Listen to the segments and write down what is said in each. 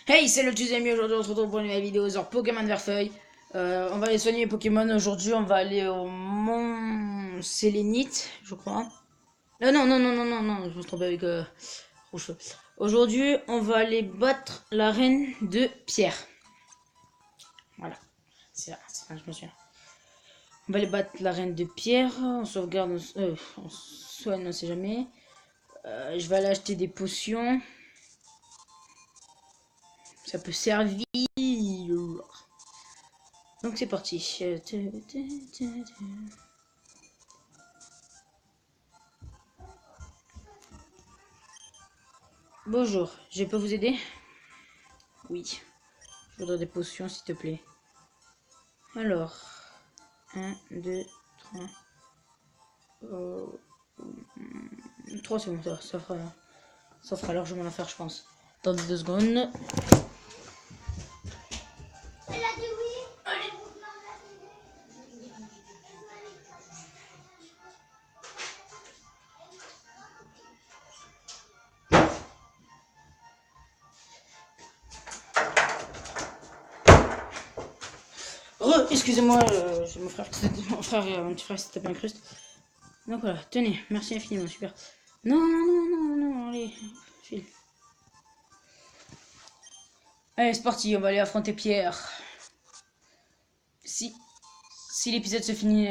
Hey, c'est le Tuzemi. Aujourd'hui on se retrouve pour une nouvelle vidéo sur Pokémon Verfeuille. On va aller soigner les Pokémon aujourd'hui. On va aller au Mont Sélénite, je crois. Non, je me trompe avec Rouge-Feu. Aujourd'hui, on va aller battre la reine de Pierre. Voilà, c'est ça, je me souviens. On va aller battre la reine de Pierre. On sauvegarde, on soigne, on sait jamais. Je vais aller acheter des potions. Ça peut servir. Donc c'est parti. Bonjour, je peux vous aider? Oui. Je voudrais des potions s'il te plaît. Alors, 1, 2, 3. 3 c'est bon, ça fera largement l'affaire je pense. Attendez 2 secondes. Elle a dit oui. Allez. Excusez-moi, j'ai mon frère, mon petit frère s'est tapé un cruste. Donc voilà, tenez, merci infiniment, super. Non, allez, file. Allez, c'est parti, on va aller affronter Pierre. Si l'épisode se finit,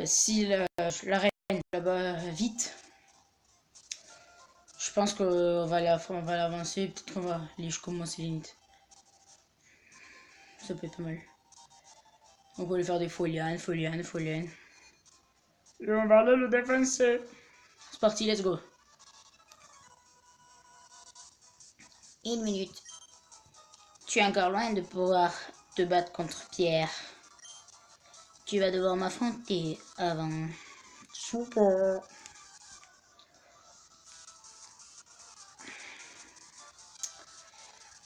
si la reine là-bas vite, je pense qu'on va l'avancer, peut-être qu'on va aller jusqu'au Mont Sélénite. Ça peut être pas mal. Donc on va aller faire des folianes. Et on va aller le défoncer. C'est parti, let's go. 1 minute. Tu es encore loin de pouvoir te battre contre Pierre. Tu vas devoir m'affronter avant. Super.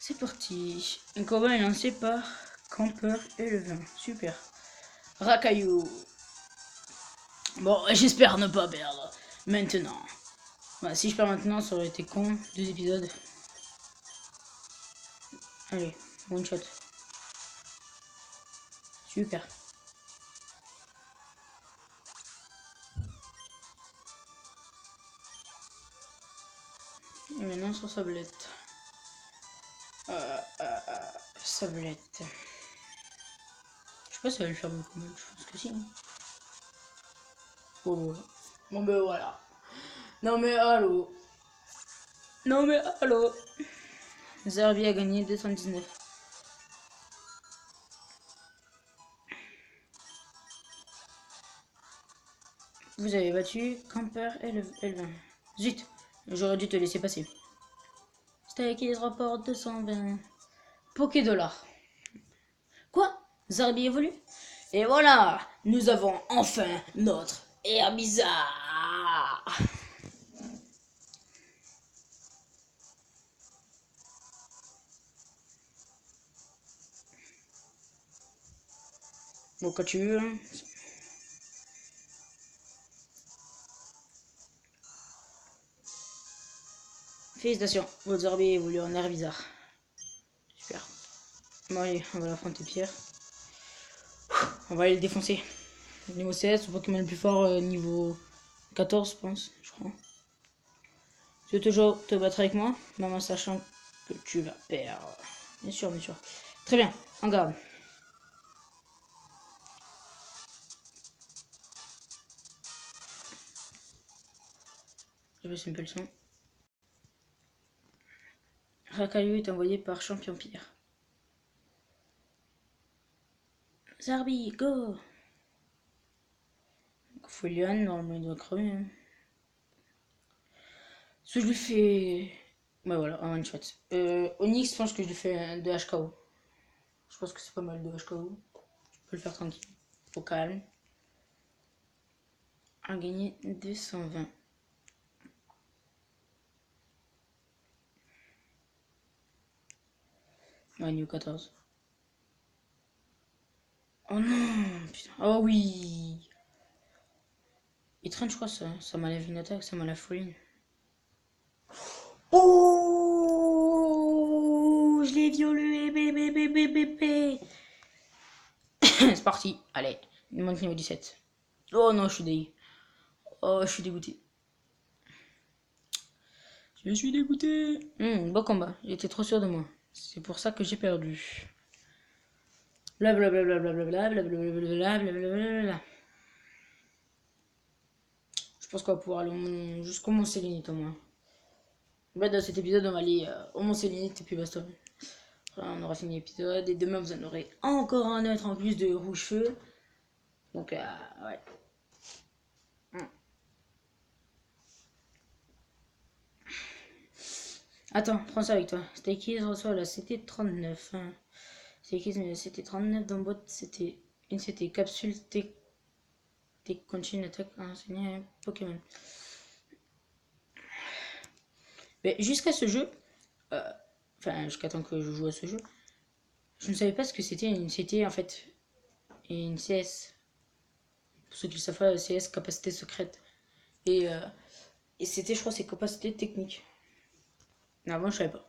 C'est parti. Un combat est lancé par Camper et le vin. Super. Racaillou. Bon, j'espère ne pas perdre. Maintenant. Bah, si je perds maintenant, ça aurait été con. 2 épisodes. Allez, one shot. Super. Et maintenant sur Sablette. Sablette. Je sais pas si ça va le faire beaucoup mal. Je pense que si. Hein. Oh. Bon ben voilà. Non mais allô. Zerbi a gagné 219. Vous avez battu Camper et le vin. Zut, j'aurais dû te laisser passer. C'était qui se rapporte 220. Pokédollars. Quoi? Zerbi évolue? Et voilà, nous avons enfin notre Herbizarre. Bon, quand tu veux. Hein. Félicitations, votre Zerbi évolue en Herbizarre. Super. Bon allez, on va l'affronter Pierre. On va aller le défoncer. Niveau 16, son Pokémon le plus fort niveau 14 je pense, je crois. Tu veux toujours te battre avec moi, même en sachant que tu vas perdre. Bien sûr. Très bien, en garde. Je vais simple son. Racaillou est envoyé par Champion Pierre. Zarbi, go! Foliane, normalement il doit crever. Hein. Ce que je lui fais. Ouais, voilà, un one shot. Onyx, je pense que je lui fais de HKO. Je pense que c'est pas mal de HKO. Je peux le faire tranquille. Au calme. A gagné 220. Ouais, niveau 14. Oh non, putain. Oh oui. Il traîne, je crois, ça m'enlève une attaque, ça m'enlève folie. Oh violet, bébé. C'est parti, allez, il manque niveau 17. Oh non, je suis dégoûté. Oh, je suis dégoûté. Je suis dégoûté. Bon combat, j'étais trop sûr de moi. C'est pour ça que j'ai perdu. Blablabla. Je pense qu'on va pouvoir aller jusqu'au Mont Sélénite au moins. Dans cet épisode, on va aller au Mont Sélénite et puis basta. On aura fini l'épisode et demain vous en aurez encore un autre en plus de rouge-feu. Donc ouais. Attends, prends ça avec toi. C'était qui reçoit là? C'était 39. Hein. C'était 39 dans boîte. C'était capsule continue attaque enseigner Pokémon. Mais jusqu'à ce jeu, enfin jusqu'à temps que je joue à ce jeu, je ne savais pas ce que c'était. C'était en fait une CS. Pour ceux qui le savent pas, CS capacité secrète. Et, euh, et c'était, je crois, ses capacités techniques. Mais avant, je savais pas.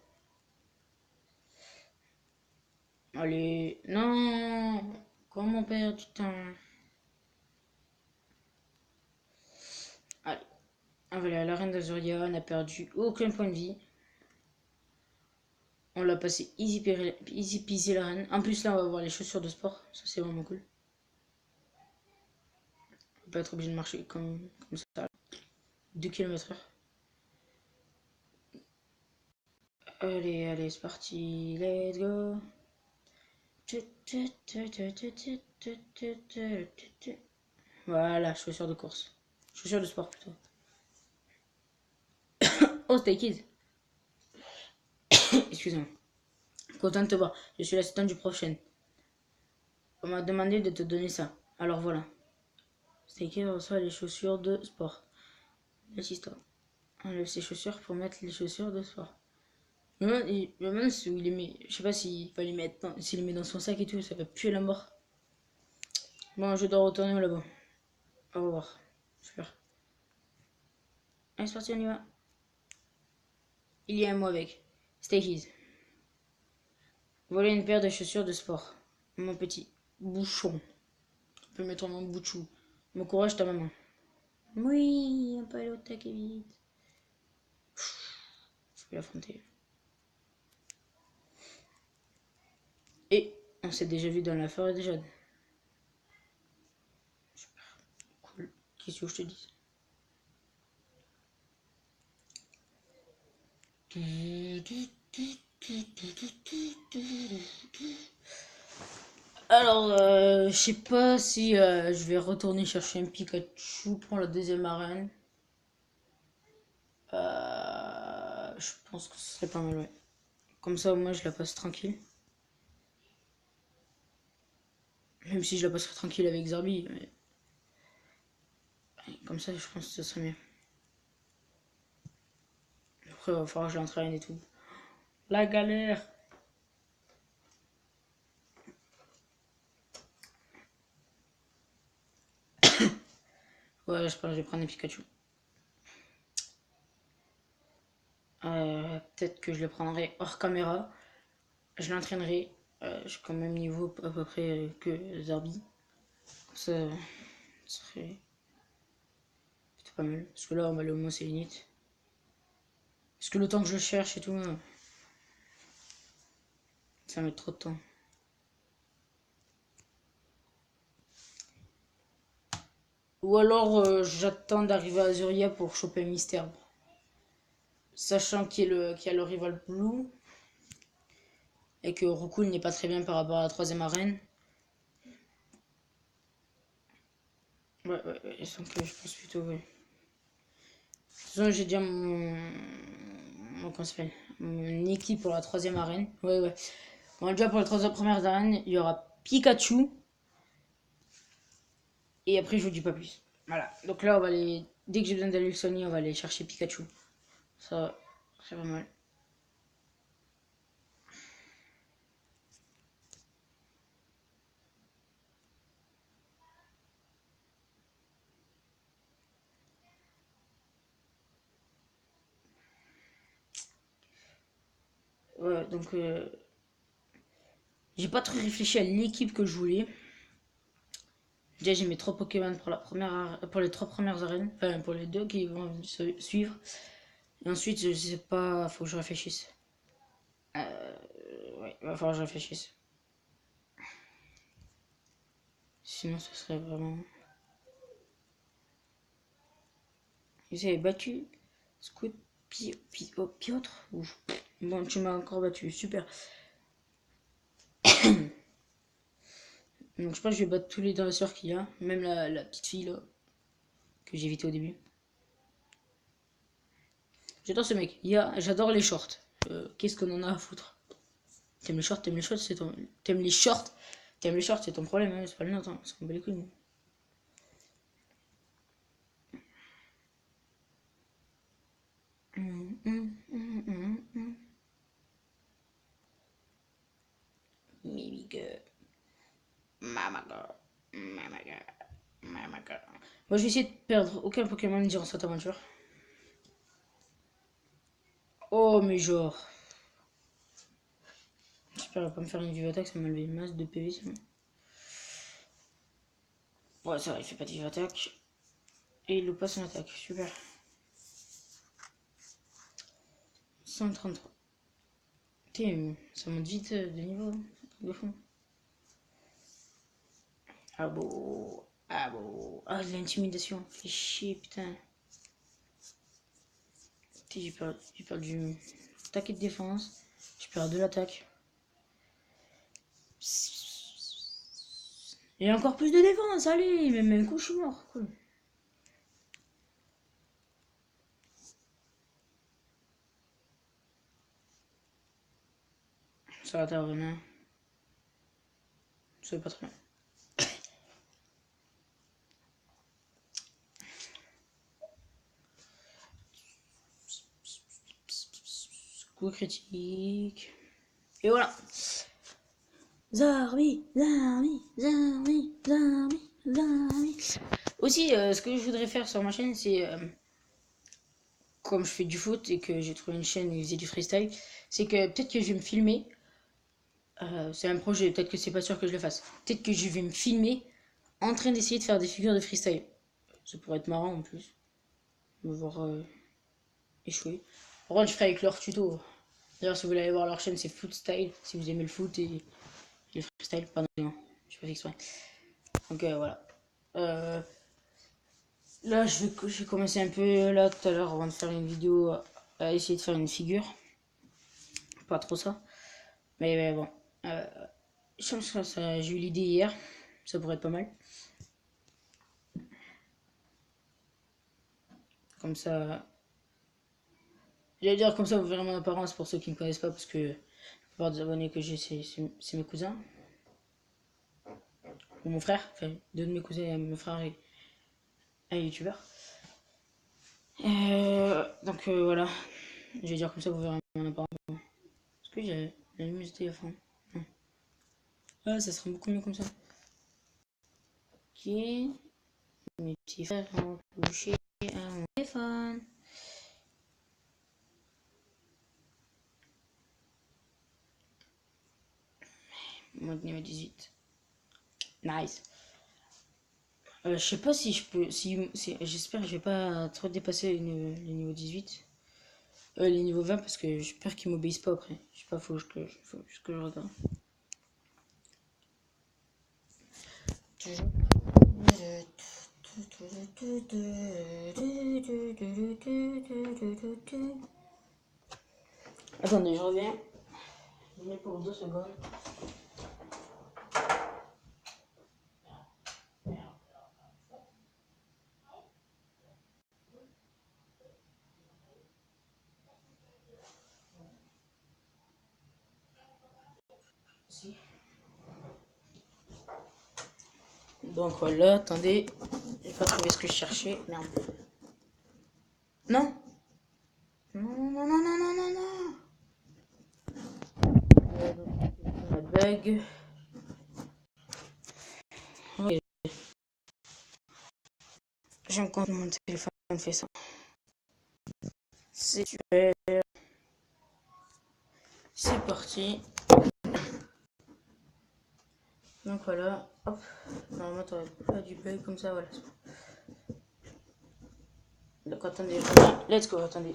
Allez, non, comment perdre du temps? Allez, voilà, la reine d'Azuria, on a perdu aucun point de vie. On l'a passé easy peasy la reine. En plus, là, on va avoir les chaussures de sport. Ça, c'est vraiment cool. On va pas être obligé de marcher comme ça. 2 km/h. Allez, c'est parti. Let's go. Voilà, chaussures de course. Chaussures de sport plutôt. Oh, Stay Kids. Excusez-moi. Content de te voir. Je suis l'assistant du prochain. On m'a demandé de te donner ça. Alors voilà. Stay Kids reçoit les chaussures de sport. L'assistant. Enlève ses chaussures pour mettre les chaussures de sport. Je me demande où il les met. Je sais pas s'il va les mettre, s'il les met dans son sac et tout. Ça va puer la mort. Bon, je dois retourner là-bas. Au revoir. Super. Allez, c'est parti, on y va. Il y a un mot avec. Stay Kids. Voilà une paire de chaussures de sport. Mon petit bouchon. Tu peux mettre mon bouchou. Mon courage, ta maman. Oui, on peut aller au taquet vite. Je vais l'affronter. Et on s'est déjà vu dans la forêt déjà. Super. Cool. Qu'est-ce que je te dis? Alors, je sais pas si je vais retourner chercher un Pikachu pour la deuxième arène. Je pense que ce serait pas mal, ouais. Comme ça, au moins, je la passe tranquille. Même si je la passerai tranquille avec Zarbi. Mais... comme ça, je pense que ce serait mieux. Après, il va falloir que je l'entraîne et tout. La galère! Ouais, je pense que je vais prendre un Pikachu. Peut-être que je le prendrai hors caméra. Je l'entraînerai. Je suis quand même niveau à peu près que Zarbi. Ça serait plutôt pas mal. Parce que là, on va aller au Mont Sélénite. Parce que le temps que je le cherche et tout, ça va mettre trop de temps. Ou alors j'attends d'arriver à Azuria pour choper un mystère. Sachant qu'il y a le rival Blue. Et que Rukul n'est pas très bien par rapport à la troisième arène. Ouais, donc je pense plutôt, ouais. De toute façon, j'ai déjà comment ça s'appelle, mon équipe pour la troisième arène. Ouais. Bon, déjà pour les trois premières arènes, il y aura Pikachu. Et après, je vous dis pas plus. Voilà. Donc là, on va aller. Dès que j'ai besoin d'aller Sony, on va aller chercher Pikachu. Ça, c'est pas mal. Ouais, donc J'ai pas trop réfléchi à l'équipe que je voulais. Déjà, j'ai mes 3 Pokémon pour les 3 premières arènes. Enfin, pour les 2 qui vont suivre. Et ensuite, je sais pas, faut que je réfléchisse. Ouais, va falloir que je réfléchisse. Sinon, ce serait vraiment. Ils avaient battu Scout Piotr. Bon, tu m'as encore battu, super. Donc, je pense que je vais battre tous les dresseurs qu'il y a, même la petite fille là, que j'ai évité au début. J'adore ce mec. J'adore les shorts. Qu'est-ce qu'on en a à foutre? T'aimes les shorts, c'est ton. T'aimes les shorts, c'est ton problème, hein, c'est pas le nôtre, hein. On s'en bat les couilles. Maybe good. Mama girl. Mama girl. Mama girl. Moi, je vais essayer de perdre aucun Pokémon durant cette aventure. Oh, mais genre. J'espère qu'il va pas me faire une vive attaque, ça m'a levé une masse de PV sinon. Ouais, ça va, il fait pas de vive attaque. Et il loupe pas son attaque, super. 133. Ça monte vite de niveau, de fond. Ah bon, ah bon. Ah, de l'intimidation, fait chier, putain. J'ai perdu attaque et de défense. J'ai perdu de l'attaque. Et encore plus de défense, allez, même coup, je suis mort, cool. Ça va, t'as vraiment. Ça va pas très bien. Coup critique. Et voilà. Zarbi. Aussi, ce que je voudrais faire sur ma chaîne, c'est comme je fais du foot et que j'ai trouvé une chaîne où ils faisaient du freestyle, c'est que peut-être que je vais me filmer. C'est un projet, peut-être que c'est pas sûr que je le fasse. Peut-être que je vais me filmer en train d'essayer de faire des figures de freestyle. Ça pourrait être marrant en plus. Me voir échouer. Par contre, je ferai avec leur tuto. D'ailleurs, si vous voulez aller voir leur chaîne, c'est Foot Style. Si vous aimez le foot et le freestyle, pardon, je fais exprès. Donc voilà. Là, je vais commencer un peu là tout à l'heure avant de faire une vidéo à essayer de faire une figure. Pas trop ça. Mais bon. Je pense que j'ai eu l'idée hier. Ça pourrait être pas mal. Comme ça. J'allais dire comme ça, vous verrez mon apparence pour ceux qui ne me connaissent pas, parce que la plupart des abonnés que j'ai, c'est mes cousins. Ou mon frère. Enfin, deux de mes cousins, mon frère et un youtubeur. Donc voilà. Je vais dire comme ça, vous verrez mon apparence. Est-ce que j'ai allumé le téléphone? Non. Ah, ça serait beaucoup mieux comme ça. Ok. Mes petits frères ont touché à mon téléphone. Mode niveau 18. Nice. Je sais pas si je peux. J'espère que je vais pas trop dépasser les niveaux 18. Les niveaux 20 parce que j'ai peur qu'ils m'obéissent pas après. Je sais pas, faut que je regarde. Attendez, je reviens. Je mets pour 2 secondes. Si. Donc voilà, attendez. J'ai pas trouvé ce que je cherchais. Merde. Non. Non. La bug. Oui. J'aime quand mon téléphone fait ça. C'est super. C'est parti. Donc voilà, hop, normalement t'aurais pas du bug comme ça, voilà. Donc attendez, let's go, attendez.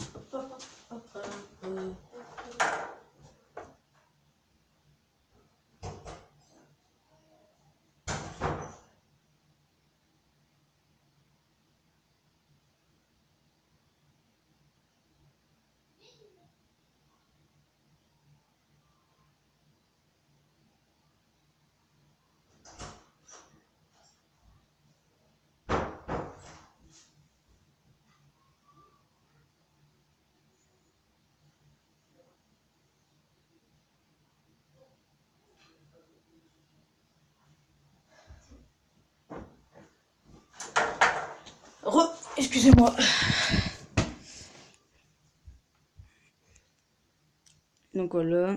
Excusez-moi. Donc voilà.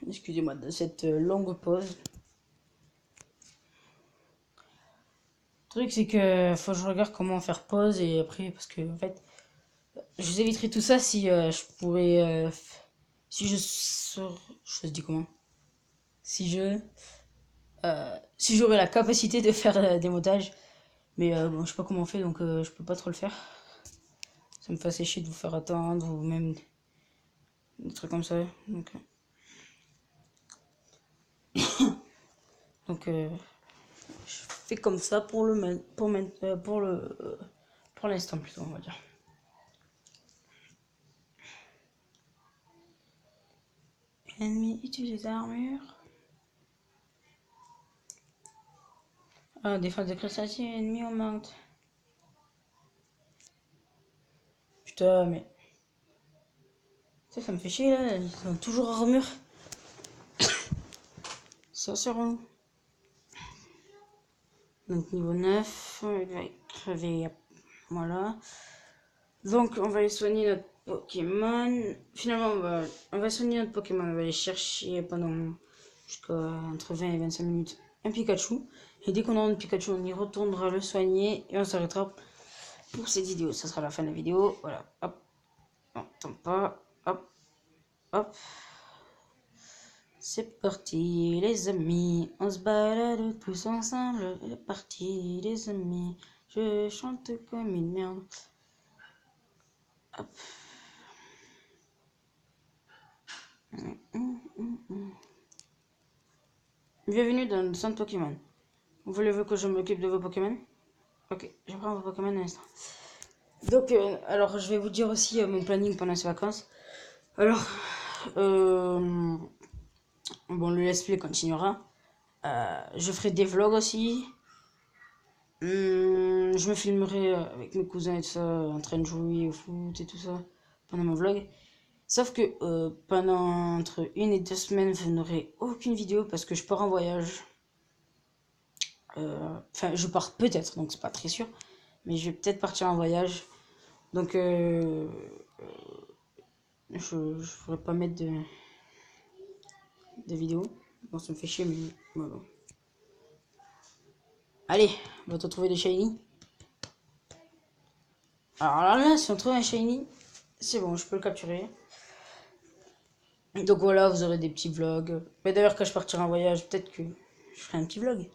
Excusez-moi de cette longue pause. Le truc c'est que faut que je regarde comment faire pause et après parce que en fait je vous éviterai tout ça si je pourrais si je dis comment si j'aurais la capacité de faire des montages mais bon je sais pas comment on fait donc je peux pas trop le faire. Ça me fait assez chier de vous faire attendre ou même des trucs comme ça donc je fais comme ça pour pour l'instant plutôt on va dire. Ennemi utilise armure. Ah, défense de crustacés, ennemi augmente. Putain, mais. Ça me fait chier là, ils sont toujours armure. Ça sert où? Donc niveau 9, il va crever. Voilà. Donc on va aller soigner notre Pokémon. Finalement, on va soigner notre Pokémon. On va aller chercher pendant jusqu'à entre 20 et 25 minutes un Pikachu. Et dès qu'on aura un Pikachu, on y retournera le soigner et on s'arrêtera pour cette vidéo. Ça sera la fin de la vidéo. Voilà. Hop. On tombe pas. Hop. Hop. C'est parti les amis, on se balade tous ensemble, c'est parti les amis, je chante comme une merde. Hop. Bienvenue dans le centre Pokémon. Voulez-vous que je m'occupe de vos Pokémon? Ok, je prends vos Pokémon un instant. Donc, alors je vais vous dire aussi mon planning pendant ces vacances. Alors, bon, le let's play continuera. Je ferai des vlogs aussi. Je me filmerai avec mes cousins et tout ça, en train de jouer au foot et tout ça, pendant mon vlog. Sauf que pendant entre 1 et 2 semaines, vous n'aurez aucune vidéo parce que je pars en voyage. Enfin, je pars peut-être, donc c'est pas très sûr. Mais je vais peut-être partir en voyage. Donc, je ne pourrais pas mettre de vidéo. Bon, ça me fait chier, mais voilà. Allez, on va te trouver des shiny. Alors là, si on trouve un shiny, c'est bon, je peux le capturer. Donc voilà, vous aurez des petits vlogs. Mais d'ailleurs, quand je partirai en voyage, peut-être que je ferai un petit vlog.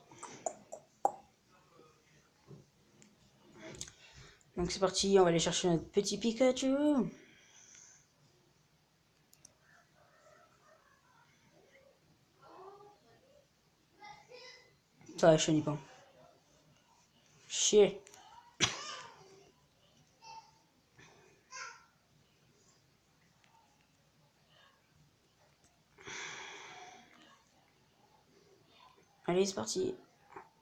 Donc c'est parti, on va aller chercher notre petit Pikachu. Ça va, je pas. Chier. Allez, c'est parti.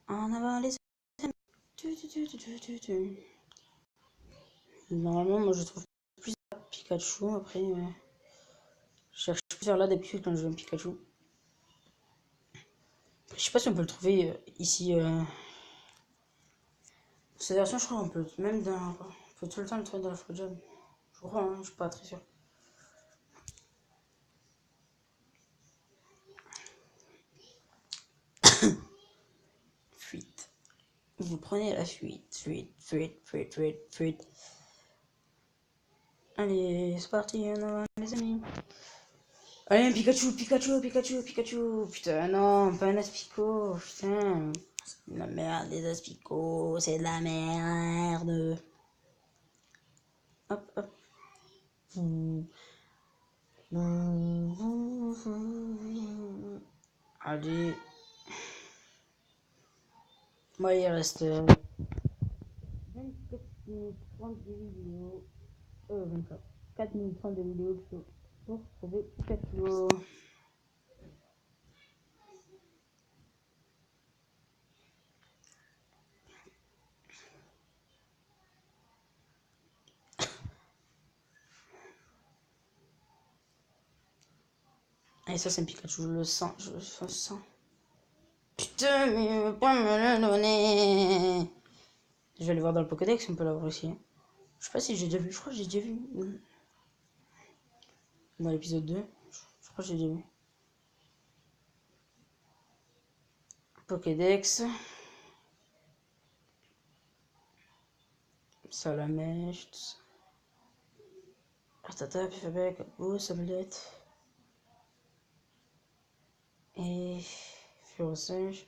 En avant les amis. Normalement, moi je trouve plus Pikachu. Après, je cherche plus vers là d'habitude quand je veux un Pikachu. Je sais pas si on peut le trouver ici. Cette version, je crois qu'on peut même dans. On peut tout le temps le trouver dans la Frozen. Je crois, hein, je suis pas très sûr. Fuite. Vous prenez la fuite. Fuite, fuite, fuite, fuite, fuite. Allez, c'est parti, on va, les amis. Allez, un Pikachu, Pikachu, Pikachu, Pikachu. Putain, non, pas un Aspico. Putain, c'est de la merde, les Aspicots, c'est de la merde. Hop, hop. Allez. Moi, il reste 24 minutes 30 de vidéo. 24. 4 minutes 30 de vidéo pour trouver Pikachu. Et ça, c'est un Pikachu, je le sens, je le sens. Putain, mais il veut pas me le donner. Je vais aller voir dans le Pokédex, on peut l'avoir aussi. Je sais pas si j'ai déjà vu, je crois que j'ai déjà vu. Dans l'épisode 2, je crois que j'ai déjà vu. Pokédex. Salamèche, tout ça. Artata, Pifabek, Beau, Sablette. Et Furosinge.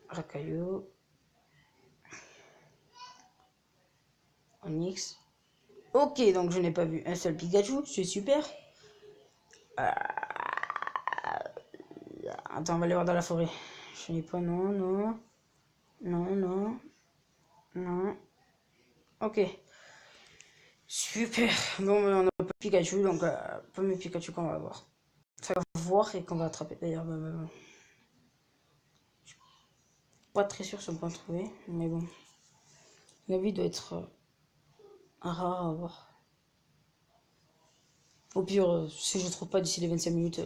Rakayo. Onyx. Ok, donc je n'ai pas vu un seul Pikachu, c'est super. Attends, on va aller voir dans la forêt. Je n'ai pas, non, non. Non, non. Non. Ok. Super. Bon, on n'a pas Pikachu, donc pas mes Pikachu qu'on va avoir. Enfin, voir et qu'on va attraper. D'ailleurs, je suis pas très sûr si on peut en trouver, mais bon. La vie doit être rare à voir. Au pire, si je ne trouve pas d'ici les 25 minutes,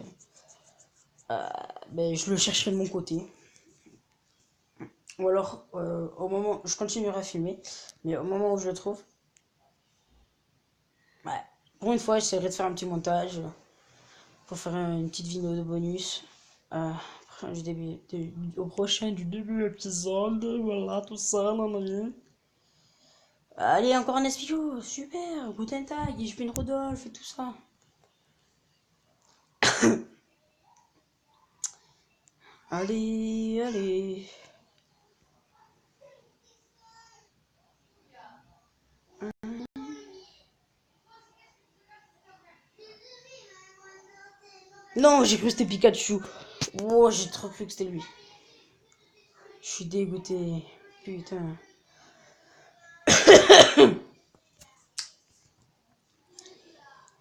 ben, je le chercherai de mon côté. Ou alors, au moment, je continuerai à filmer, mais au moment où je le trouve, ouais, pour une fois, j'essaierai de faire un petit montage pour faire une petite vidéo de bonus. Au prochain du début épisode, voilà, tout ça, nanana. Allez, encore un Espio, super, Guten Tag, je fais une Rodolphe et tout ça. Allez, allez. Non, j'ai cru que c'était Pikachu. Oh, j'ai trop cru que c'était lui. Je suis dégoûté. Putain.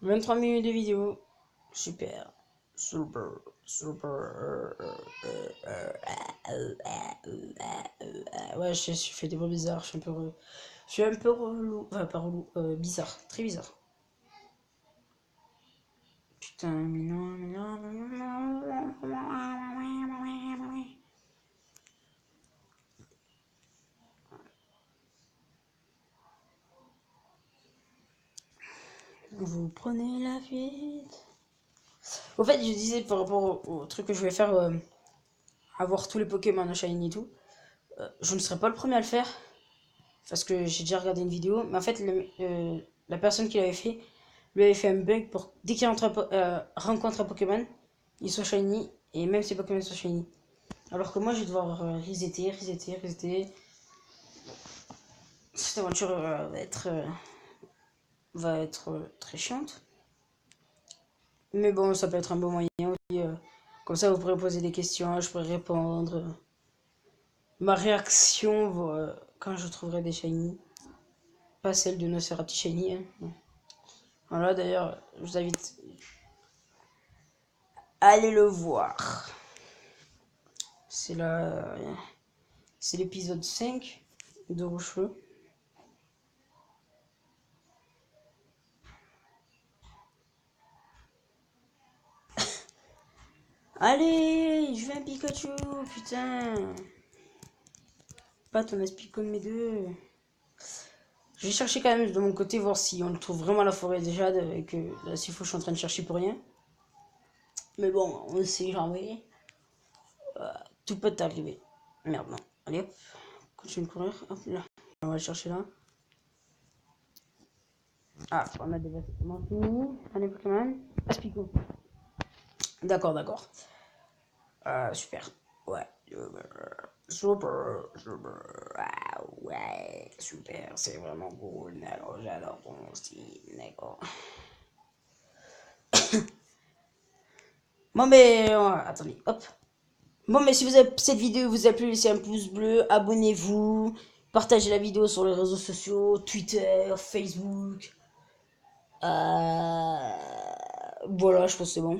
23 minutes de vidéo. Super. Super. Super. Ouais, je fais des voix bizarres. Je suis un peu Je suis un peu relou. Enfin, pas relou. Bizarre. Très bizarre. Putain, mais non, mais non, mais non. Vous prenez la fuite. Au fait, je disais par rapport au truc que je vais faire, avoir tous les Pokémon Shiny et tout, je ne serai pas le premier à le faire, parce que j'ai déjà regardé une vidéo, mais en fait, la personne qui l'avait fait, lui avait fait un bug pour, dès qu'il rencontre un Pokémon, il soit Shiny, et même ses Pokémon soient Shiny. Alors que moi, je vais devoir resetter. Cette aventure va être très chiante. Mais bon, ça peut être un bon moyen aussi. Comme ça, vous pourrez poser des questions, je pourrai répondre. Ma réaction quand je trouverai des shiny. Pas celle de Nosferatu shiny. Hein. Voilà, d'ailleurs, je vous invite à aller le voir. C'est la... C'est l'épisode 5 de Rouchefeu. Allez, je veux un Pikachu, putain. Pas ton Aspico de mes deux. Je vais chercher quand même de mon côté, voir si on le trouve vraiment à la forêt déjà. Et que là, s'il faut, je suis en train de chercher pour rien. Mais bon, on sait jamais. Tout peut arriver. Merde, non. Allez hop, continue de courir. Hop là. On va le chercher là. Ah, on a des vêtements finis. Allez, Pokémon. Aspicot. D'accord, d'accord. Super. Ouais. Super, super. Ah, ouais, super. C'est vraiment cool. D'accord, j'adore ton style. D'accord. Bon, mais. Attendez, hop. Bon, mais si vous avez, cette vidéo vous a plu, laissez un pouce bleu, abonnez-vous, partagez la vidéo sur les réseaux sociaux, Twitter, Facebook. Voilà, je pense que c'est bon.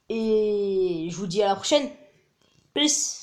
Et je vous dis à la prochaine. Peace.